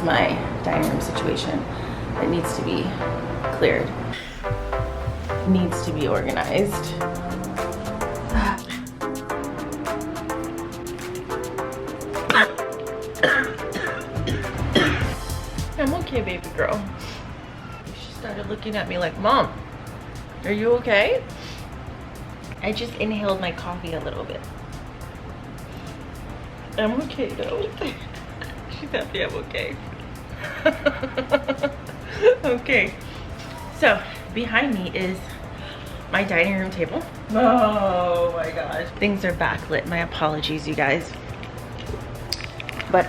my dining room situation that needs to be cleared. Needs to be organized. I'm okay, baby girl. She started looking at me like, Mom, are you okay? I just inhaled my coffee a little bit. I'm okay though. She's happy I'm okay. Okay. So behind me is my dining room table. Oh my gosh. Things are backlit. My apologies, you guys. But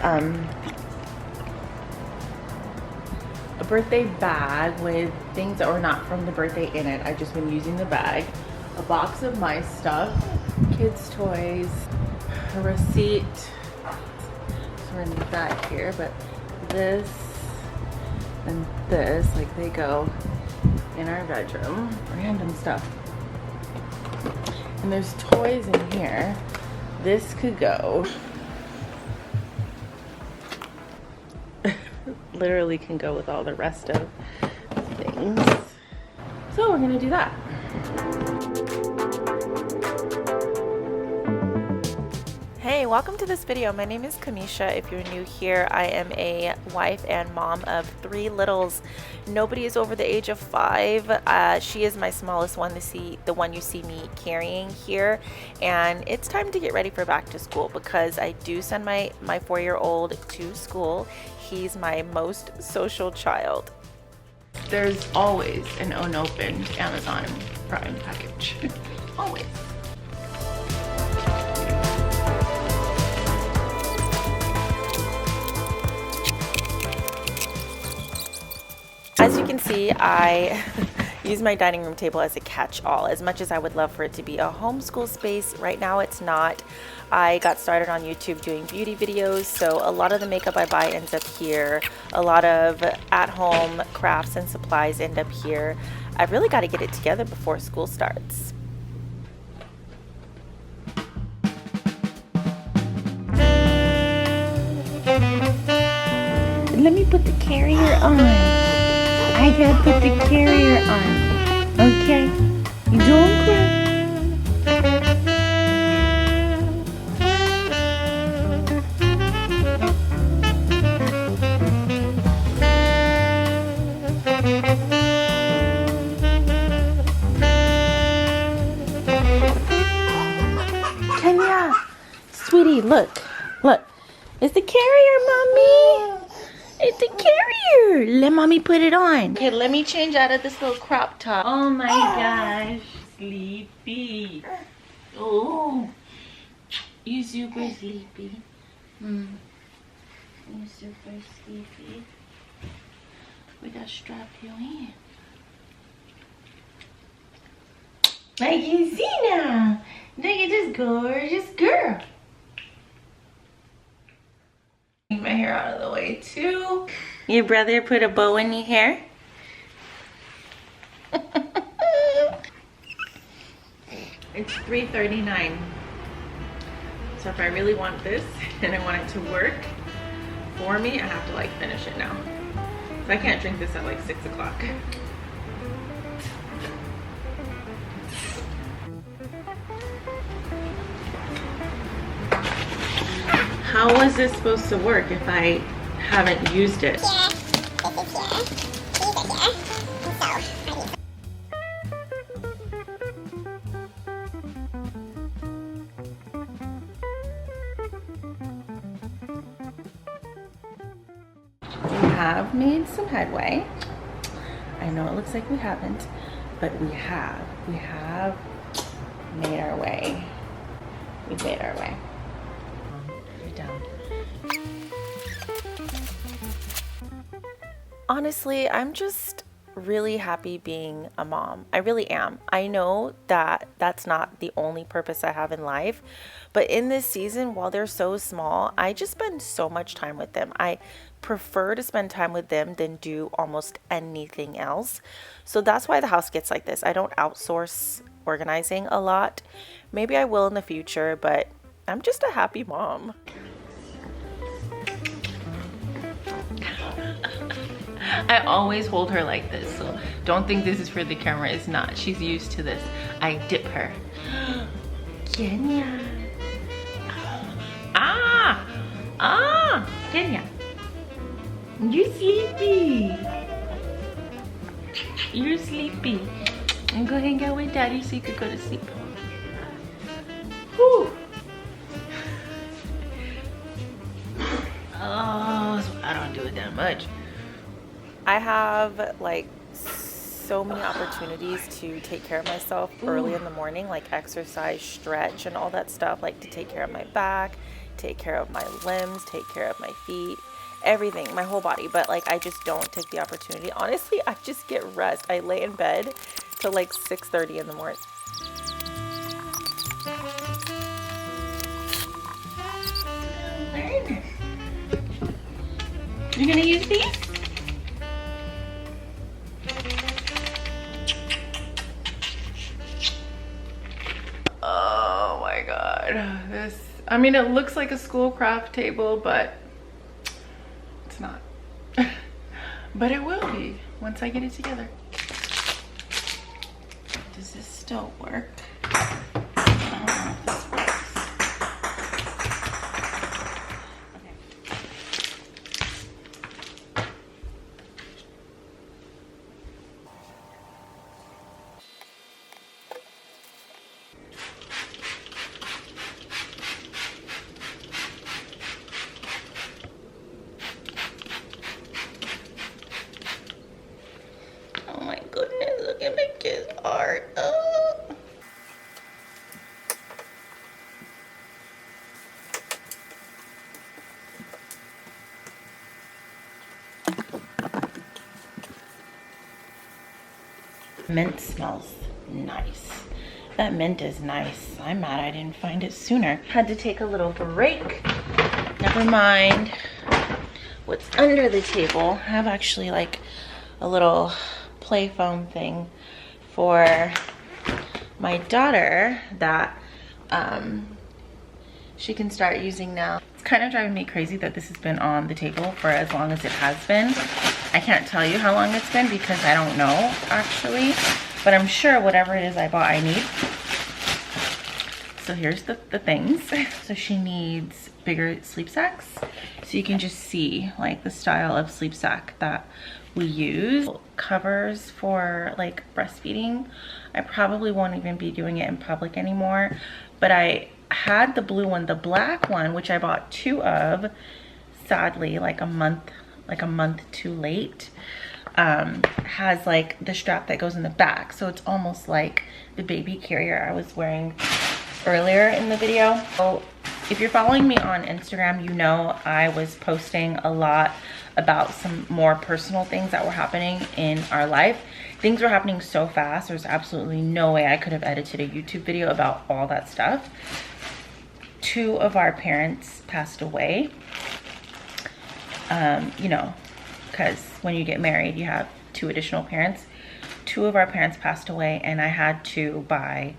a birthday bag with things that were not from the birthday in it. I've just been using the bag. A box of my stuff, kids' toys, a receipt. So we're gonna leave that here, but this and this, like they go in our bedroom. Random stuff. And there's toys in here. This could go. Literally can go with all the rest of things. So we're gonna do that. Hey, welcome to this video. My name is Camisha. If you're new here, I am a wife and mom of 3 littles. Nobody is over the age of 5. She is my smallest one, the one you see me carrying here. And it's time to get ready for back to school because I do send my 4-year-old to school. He's my most social child. There's always an unopened Amazon Prime package. Always. As you can see, I use my dining room table as a catch-all. As much as I would love for it to be a homeschool space, right now it's not. I got started on YouTube doing beauty videos, so a lot of the makeup I buy ends up here. A lot of at-home crafts and supplies end up here. I've really got to get it together before school starts. Let me put the carrier on. I gotta put the carrier on. Okay? You don't cry. Kenya, sweetie, look. It's the carrier, mommy. It's the carrier. Let mommy put it on. Okay, let me change out of this little crop top. Oh my gosh, sleepy. Oh, you super sleepy. You super sleepy. We got strap you in. I can see now. Look at this gorgeous girl. Get my hair out of the way too. Your brother put a bow in your hair? It's 3:39. So if I really want this and I want it to work for me, I have to like finish it now. So I can't drink this at like 6 o'clock. How was this supposed to work if I haven't used it? We have made some headway. I know it looks like we haven't, but we have made our way. We've made our way. Down. Honestly, I'm just really happy being a mom. I really am. I know that that's not the only purpose I have in life, but in this season, while they're so small, I just spend so much time with them. I prefer to spend time with them than do almost anything else. So that's why the house gets like this. I don't outsource organizing a lot. Maybe I will in the future, but I'm just a happy mom. I always hold her like this, so don't think this is for the camera. It's not. She's used to this. I dip her. Kenya. Kenya. You're sleepy. You're sleepy. And go hang out with daddy so you could go to sleep. Whew. Oh, so I don't do it that much. I have like so many opportunities to take care of myself early in the morning, like exercise, stretch, and all that stuff, like to take care of my back, take care of my limbs, take care of my feet, everything, my whole body. But like I just don't take the opportunity. Honestly, I just get rest. I lay in bed till like 6:30 in the morning. You're gonna use these? Oh my god. This, I mean, it looks like a school craft table, but it's not. But it will be once I get it together. Does this still work? I don't know if this works. Oh my goodness, look at my kid's art. Oh. Mint smells nice. That mint is nice. I'm mad I didn't find it sooner. Had to take a little break. Never mind what's under the table. I have actually like a little play foam thing for my daughter that she can start using now. It's kind of driving me crazy that this has been on the table for as long as it has been. I can't tell you how long it's been because I don't know actually, but I'm sure whatever it is I bought I need. So here's the things. So she needs bigger sleep sacks. So you can just see like the style of sleep sack that we use. Covers for like breastfeeding. I probably won't even be doing it in public anymore, but I had the blue one. The black one, which I bought 2 of, sadly like a month too late, has like the strap that goes in the back, so it's almost like the baby carrier I was wearing earlier in the video. So if you're following me on Instagram, you know I was posting a lot about some more personal things that were happening in our life. Things were happening so fast, there's absolutely no way I could have edited a YouTube video about all that stuff. 2 of our parents passed away. You know, because when you get married, you have 2 additional parents. 2 of our parents passed away, and I had to buy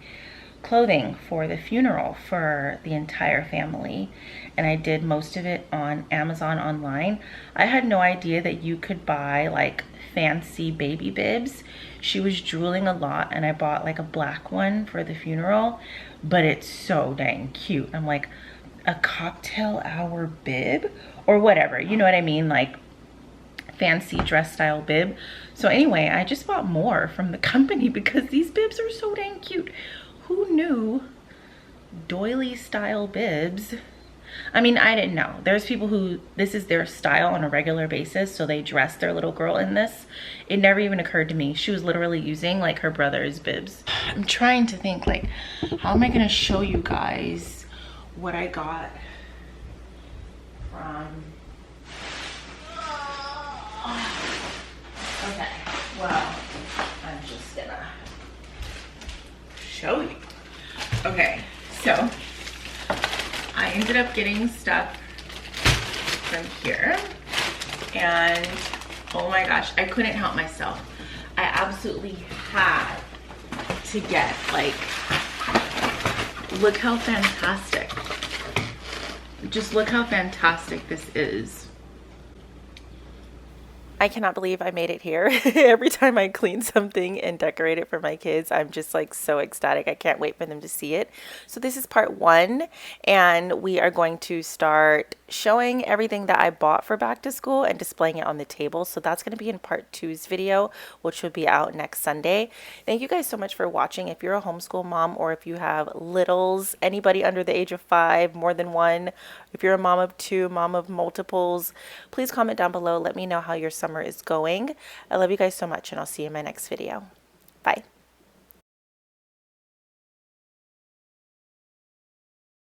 clothing for the funeral for the entire family, and I did most of it on Amazon online. I had no idea that you could buy like fancy baby bibs. She was drooling a lot, and I bought like a black one for the funeral, but it's so dang cute. I'm like, a cocktail hour bib or whatever, you know what I mean, like fancy dress style bib. So anyway, I just bought more from the company because these bibs are so dang cute. Who knew doily style bibs? I mean, I didn't know. There's people who this is their style on a regular basis, so they dress their little girl in this. It never even occurred to me. She was literally using like her brother's bibs. I'm trying to think like, how am I gonna show you guys what I got from... Okay, well, I'm just gonna show you. Okay, so I ended up getting stuff from here, and oh my gosh, I couldn't help myself. I absolutely had to get, like, look how fantastic. Just look how fantastic this is. I cannot believe I made it here. Every time I clean something and decorate it for my kids, I'm just like so ecstatic. I can't wait for them to see it. So this is part one, and we are going to start showing everything that I bought for back to school and displaying it on the table. So that's going to be in part two's video, which will be out next Sunday. Thank you guys so much for watching. If you're a homeschool mom or if you have littles, anybody under the age of 5, more than one, if you're a mom of 2, mom of multiples, please comment down below. Let me know how your summer is going. I love you guys so much, and I'll see you in my next video. Bye.